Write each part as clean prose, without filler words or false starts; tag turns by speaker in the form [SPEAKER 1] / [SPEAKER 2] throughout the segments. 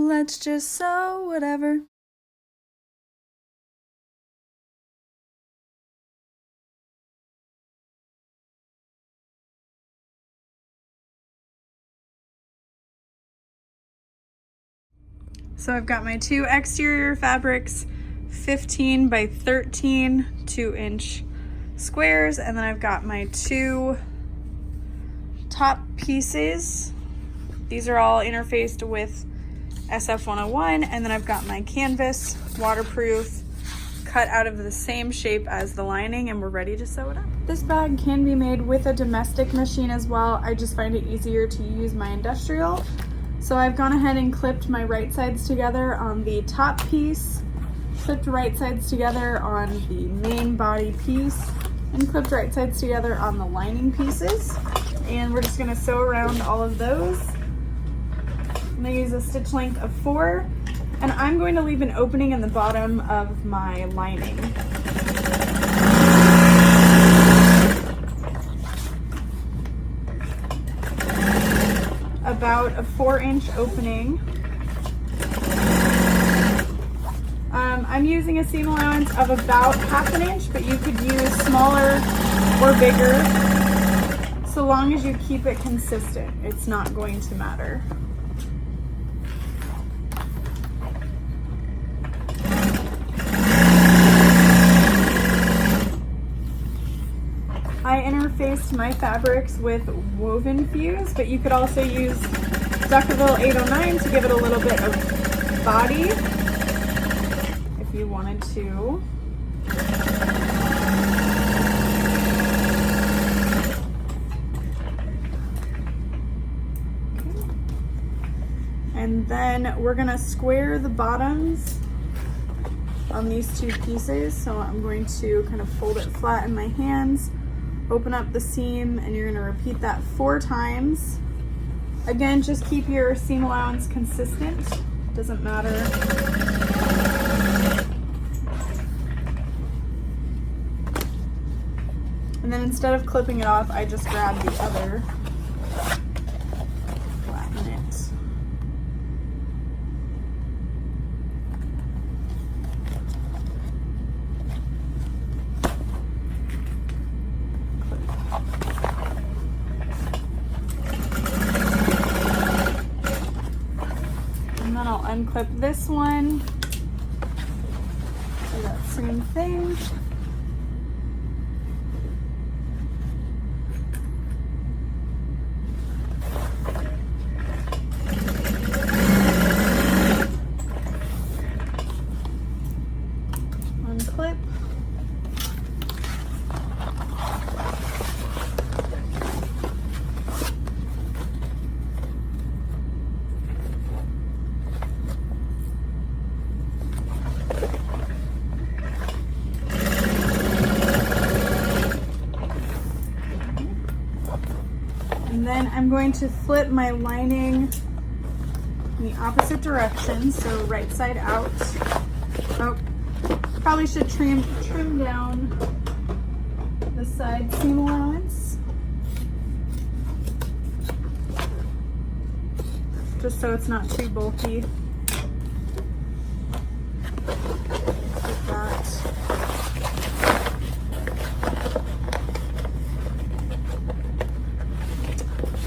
[SPEAKER 1] let's just sew whatever. So I've got my two exterior fabrics, 15 by 13 2-inch squares, and then I've got my two top pieces. These are all interfaced with SF101, and then I've got my canvas, waterproof, cut out of the same shape as the lining, and we're ready to sew it up. This bag can be made with a domestic machine as well. I just find it easier to use my industrial. So I've gone ahead and clipped my right sides together on the top piece, clipped right sides together on the main body piece, and clipped right sides together on the lining pieces. And we're just gonna sew around all of those. I'm gonna use a stitch length of 4, and I'm going to leave an opening in the bottom of my lining. About a 4-inch opening. I'm using a seam allowance of about 1/2 inch, but you could use smaller or bigger. So long as you keep it consistent, it's not going to matter. I interfaced my fabrics with woven fuse, but you could also use Duckaville 809 to give it a little bit of body if you wanted to. And then we're gonna square the bottoms on these two pieces. So I'm going to kind of fold it flat in my hands, open up the seam, and you're gonna repeat that 4 times. Again, just keep your seam allowance consistent, doesn't matter. And then instead of clipping it off, I just grab the other, flatten it. And then I'll unclip this one. Do that same thing. Unclip. And then I'm going to flip my lining in the opposite direction, so right side out. Oh, probably should trim down the side seam allowance, just so it's not too bulky. Like that.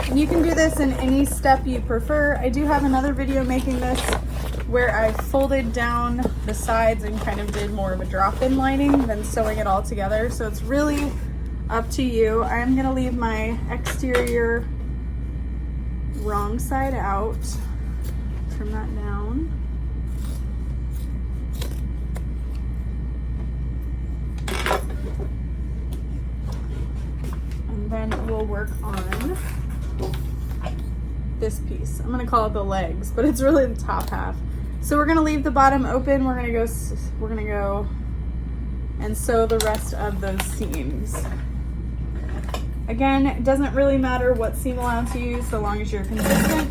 [SPEAKER 1] And you can do this in any step you prefer. I do have another video making this where I folded down the sides and kind of did more of a drop-in lining than sewing it all together. So it's really up to you. I'm gonna leave my exterior wrong side out. Trim that down. And then we'll work on this piece. I'm gonna call it the legs, but it's really the top half. So we're gonna leave the bottom open. We're gonna go and sew the rest of those seams. Again, it doesn't really matter what seam allowance you use so long as you're consistent.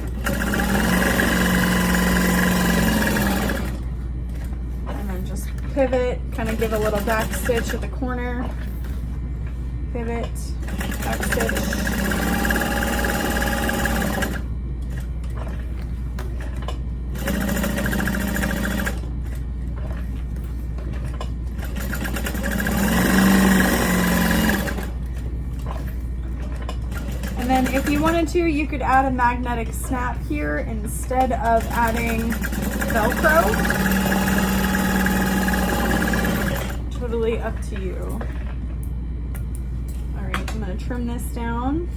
[SPEAKER 1] And then just pivot, kind of give a little back stitch at the corner. Pivot, back stitch. you wanted to, you could add a magnetic snap here instead of adding Velcro. Totally up to you. All right, I'm gonna trim this down.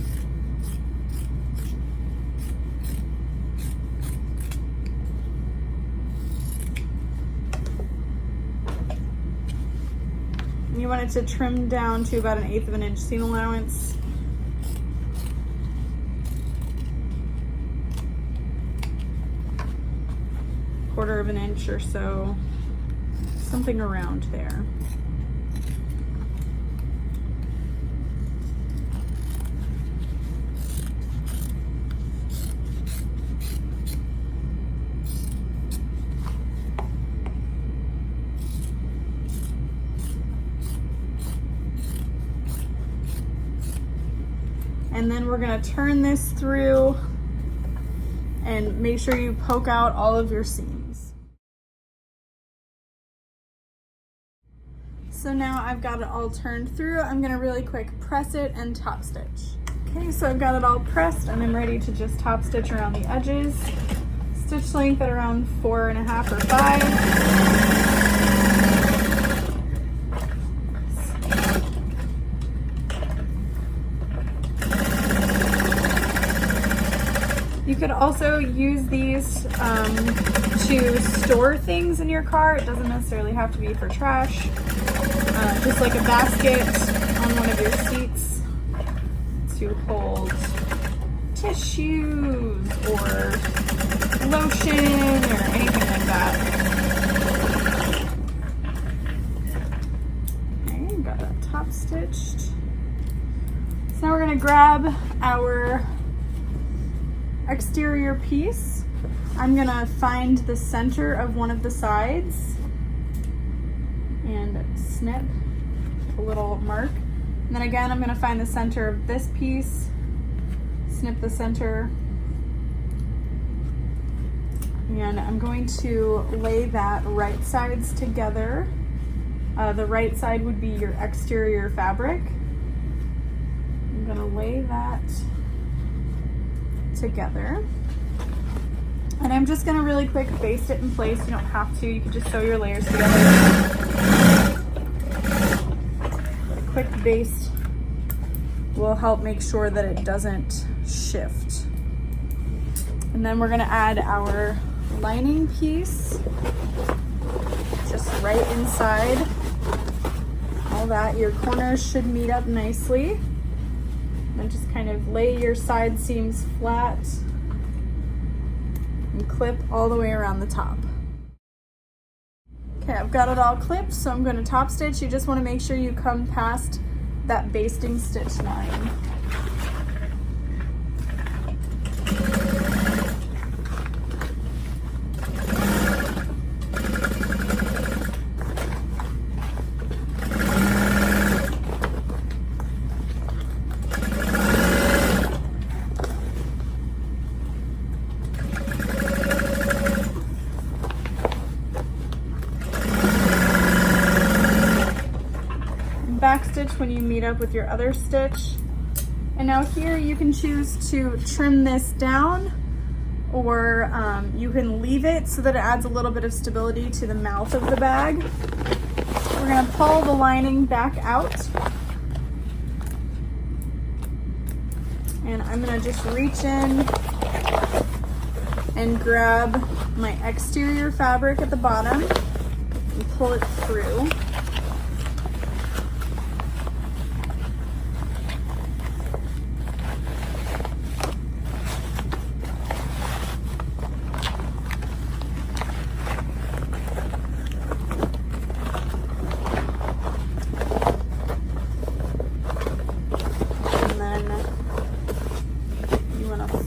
[SPEAKER 1] You want it to trim down to about 1/8 of an inch seam allowance. Quarter of an inch or so, something around there. And then we're gonna turn this through and make sure you poke out all of your seams. So now I've got it all turned through. I'm gonna really quick press it and top stitch. Okay, so I've got it all pressed and I'm ready to just top stitch around the edges. Stitch length at around 4.5 or 5. You could also use these to store things in your car. It doesn't necessarily have to be for trash. Just like a basket on one of your seats to hold tissues or lotion or anything like that. Okay, got that top stitched. So now we're gonna grab our exterior piece. I'm gonna find the center of one of the sides and snip a little mark. And then again, I'm gonna find the center of this piece, snip the center, and I'm going to lay that right sides together. The right side would be your exterior fabric. I'm gonna lay that together. And I'm just gonna really quick baste it in place. You don't have to, you can just sew your layers together. A quick baste will help make sure that it doesn't shift. And then we're gonna add our lining piece just right inside. All that, your corners should meet up nicely. And just kind of lay your side seams flat and clip all the way around the top. Okay, I've got it all clipped, so I'm going to top stitch. You just want to make sure you come past that basting stitch line. Back stitch when you meet up with your other stitch. And now here you can choose to trim this down, or you can leave it so that it adds a little bit of stability to the mouth of the bag. We're gonna pull the lining back out. And I'm gonna just reach in and grab my exterior fabric at the bottom and pull it through.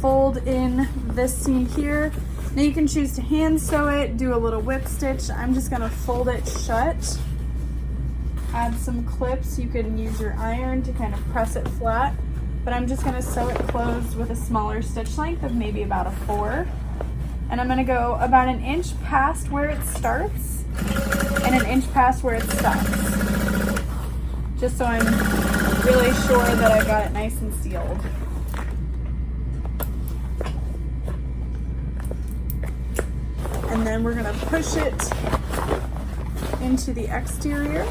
[SPEAKER 1] Fold in this seam here. Now you can choose to hand sew it, do a little whip stitch. I'm just gonna fold it shut. Add some clips. You can use your iron to kind of press it flat, but I'm just gonna sew it closed with a smaller stitch length of maybe about a 4. And I'm gonna go about 1 inch past where it starts and 1 inch past where it stops. Just so I'm really sure that I got it nice and sealed. And then we're gonna push it into the exterior.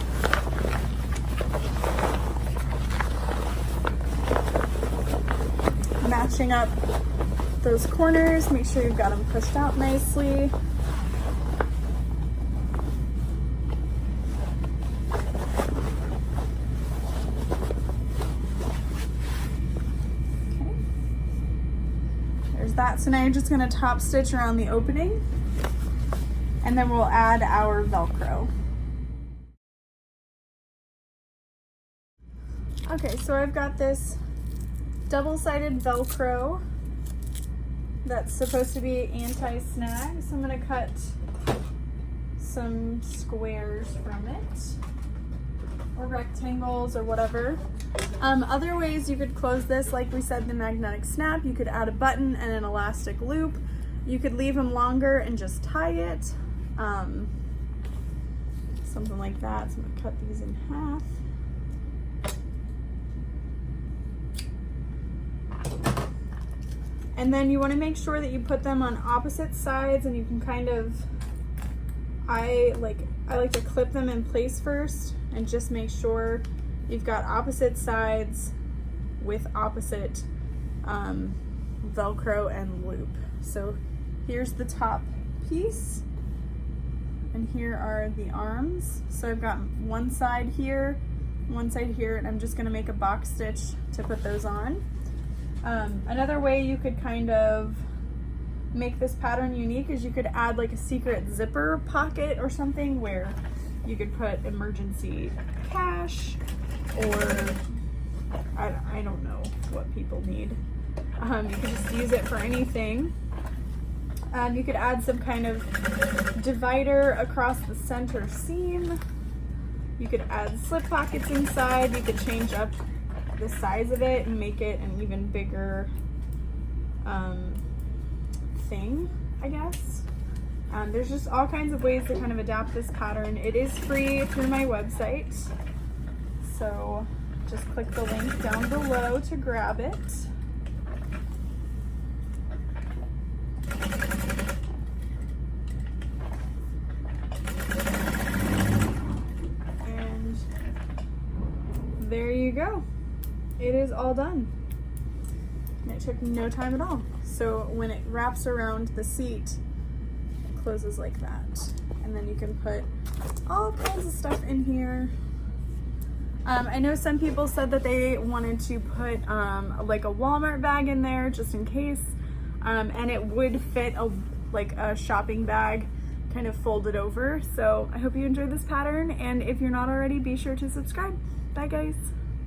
[SPEAKER 1] Matching up those corners, make sure you've got them pushed out nicely. That. So now you're just going to top stitch around the opening, and then we'll add our Velcro. Okay, so I've got this double-sided Velcro that's supposed to be anti-snag, so I'm going to cut some squares from it, or rectangles, or whatever. Other ways you could close this, like we said, the magnetic snap, you could add a button and an elastic loop. You could leave them longer and just tie it. Something like that. So I'm gonna cut these in half. And then you want to make sure that you put them on opposite sides, and you can kind of, I like to clip them in place first and just make sure you've got opposite sides with opposite Velcro and loop. So here's the top piece, and here are the arms. So I've got one side here, and I'm just gonna make a box stitch to put those on. Another way you could kind of make this pattern unique is you could add like a secret zipper pocket or something where you could put emergency cash, or I don't know what people need. You could just use it for anything. You could add some kind of divider across the center seam. You could add slip pockets inside. You could change up the size of it and make it an even bigger thing, I guess. There's just all kinds of ways to kind of adapt this pattern. It is free through my website, so just click the link down below to grab it. And there you go. It is all done. And it took no time at all. So when it wraps around the seat, it closes like that. And then you can put all kinds of stuff in here. I know some people said that they wanted to put like a Walmart bag in there just in case. And it would fit like a shopping bag kind of folded over. So I hope you enjoyed this pattern. And if you're not already, be sure to subscribe. Bye guys.